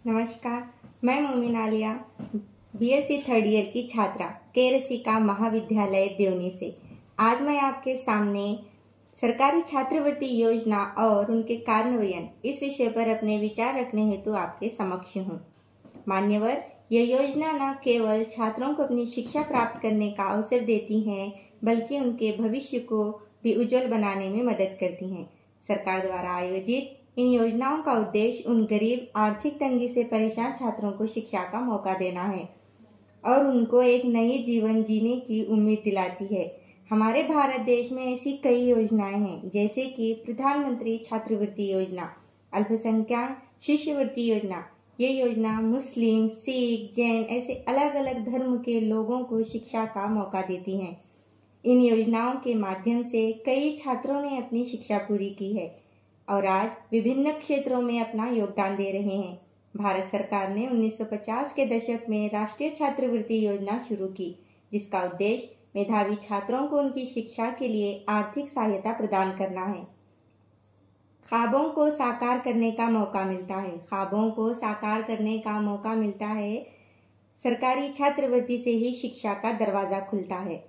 नमस्कार, मैं मोमिन आलिया बीएससी थर्ड ईयर की छात्रा के रसिका महाविद्यालय देवनी से। आज मैं आपके सामने सरकारी छात्रवृत्ति योजना और उनके कार्यान्वयन इस विषय पर अपने विचार रखने हेतु आपके समक्ष हूँ। मान्यवर, यह योजना न केवल छात्रों को अपनी शिक्षा प्राप्त करने का अवसर देती है, बल्कि उनके भविष्य को भी उज्जवल बनाने में मदद करती हैं। सरकार द्वारा आयोजित इन योजनाओं का उद्देश्य उन गरीब, आर्थिक तंगी से परेशान छात्रों को शिक्षा का मौका देना है और उनको एक नई जीवन जीने की उम्मीद दिलाती है। हमारे भारत देश में ऐसी कई योजनाएं हैं, जैसे कि प्रधानमंत्री छात्रवृत्ति योजना, अल्पसंख्यक शिष्यवृत्ति योजना। ये योजना मुस्लिम, सिख, जैन ऐसे अलग अलग धर्म के लोगों को शिक्षा का मौका देती हैं। इन योजनाओं के माध्यम से कई छात्रों ने अपनी शिक्षा पूरी की है और आज विभिन्न क्षेत्रों में अपना योगदान दे रहे हैं। भारत सरकार ने 1950 के दशक में राष्ट्रीय छात्रवृत्ति योजना शुरू की, जिसका उद्देश्य मेधावी छात्रों को उनकी शिक्षा के लिए आर्थिक सहायता प्रदान करना है। ख्वाबों को साकार करने का मौका मिलता है। ख्वाबों को साकार करने का मौका मिलता है। सरकारी छात्रवृत्ति से ही शिक्षा का दरवाजा खुलता है।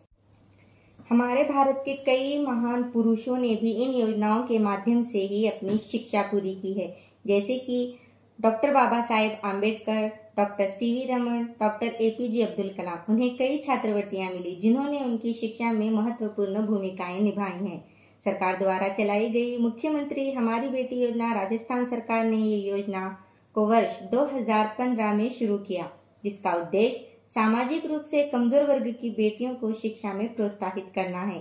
हमारे भारत के कई महान पुरुषों ने भी इन योजनाओं के माध्यम से ही अपनी शिक्षा पूरी की है, जैसे कि doctor Baba Saheb Ambedkar, doctor CV Raman, doctor APJ Abdul Kalam. उन्हें कई छात्रवृत्तियां मिली, जिन्होंने उनकी शिक्षा में महत्वपूर्ण भूमिकाएं निभाई हैं। सरकार द्वारा चलाई गई मुख्यमंत्री हमारी बेटी योजना, राजस्थान सरकार ने ये योजना को वर्ष 2015 में शुरू किया, जिसका उद्देश्य सामाजिक रूप से कमजोर वर्ग की बेटियों को शिक्षा में प्रोत्साहित करना है।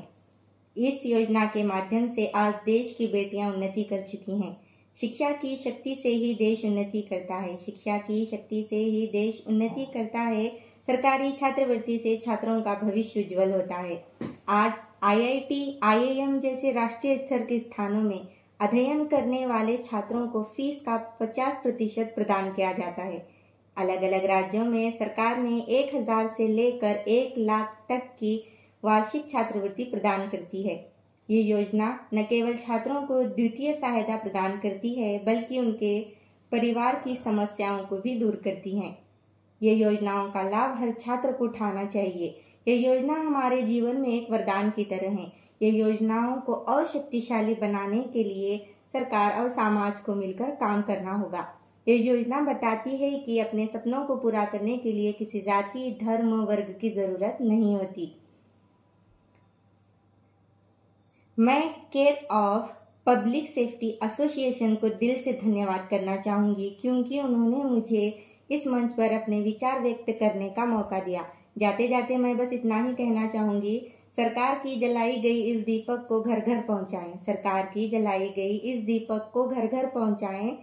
इस योजना के माध्यम से आज देश की बेटियां उन्नति कर चुकी हैं। शिक्षा की शक्ति से ही देश उन्नति करता है। शिक्षा की शक्ति से ही देश उन्नति करता है। सरकारी छात्रवृत्ति से छात्रों का भविष्य उज्जवल होता है। आज IIT, IIM जैसे राष्ट्रीय स्तर के स्थानों में अध्ययन करने वाले छात्रों को फीस का 50% प्रदान किया जाता है। अलग अलग राज्यों में सरकार ने 1000 से लेकर 1 लाख तक की वार्षिक छात्रवृत्ति प्रदान करती है। ये योजना न केवल छात्रों को द्वितीय सहायता प्रदान करती है, बल्कि उनके परिवार की समस्याओं को भी दूर करती है। ये योजनाओं का लाभ हर छात्र को उठाना चाहिए। ये योजना हमारे जीवन में एक वरदान की तरह है। ये योजनाओं को और शक्तिशाली बनाने के लिए सरकार और समाज को मिलकर काम करना होगा। ये योजना बताती है कि अपने सपनों को पूरा करने के लिए किसी जाति, धर्म, वर्ग की जरूरत नहीं होती। मैं care of public safety association को दिल से धन्यवाद करना चाहूंगी, क्योंकि उन्होंने मुझे इस मंच पर अपने विचार व्यक्त करने का मौका दिया। जाते जाते मैं बस इतना ही कहना चाहूंगी, सरकार की जलाई गई इस दीपक को घर घर पहुंचाएं। सरकार की जलाई गई इस दीपक को घर घर पहुंचाएं।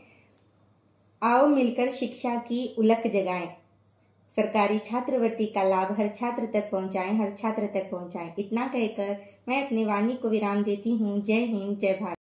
आओ मिलकर शिक्षा की उलक जगाएं। सरकारी छात्रवृत्ति का लाभ हर छात्र तक पहुंचाएं, हर छात्र तक पहुंचाएं। इतना कहकर मैं अपनी वाणी को विराम देती हूँ। जय हिंद, जय भारत।